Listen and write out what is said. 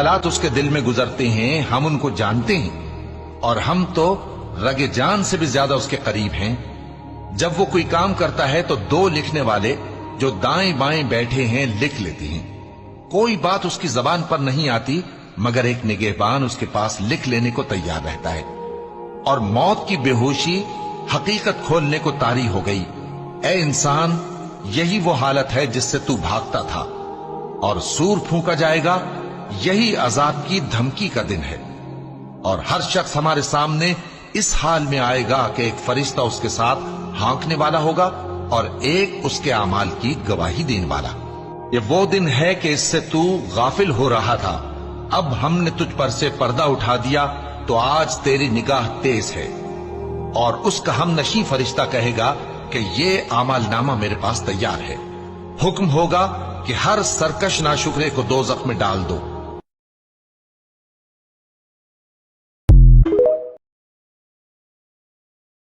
हालात उसके दिल में गुजरते हैं हम उनको जानते हैं, और हम तो रगे जान से भी ज्यादा उसके करीब हैं। जब वो कोई काम करता है तो दो लिखने वाले जो दाएं बाएं बैठे हैं लिख लेते हैं। कोई बात उसकी जबान पर नहीं आती मगर एक निगहबान उसके पास लिख लेने को तैयार रहता है। और मौत की बेहोशी हकीकत खोलने को तारी हो गई। ए इंसान, यही वो हालत है जिससे तू भागता था, और सूर फूंका जाएगा, यही अजाब की धमकी का दिन है। और हर शख्स हमारे सामने इस हाल में आएगा कि एक फरिश्ता उसके साथ हाँकने वाला होगा और एक उसके अमाल की गवाही देने वाला। ये वो दिन है कि इससे तू गाफिल हो रहा था, अब हमने तुझ पर से पर्दा उठा दिया तो आज तेरी निगाह तेज है। और उसका हमनशी फरिश्ता कहेगा कि ये अमालनामा मेरे पास तैयार है। हुक्म होगा कि हर सरकश नाशुक्रे को दोज़ख में डाल दो।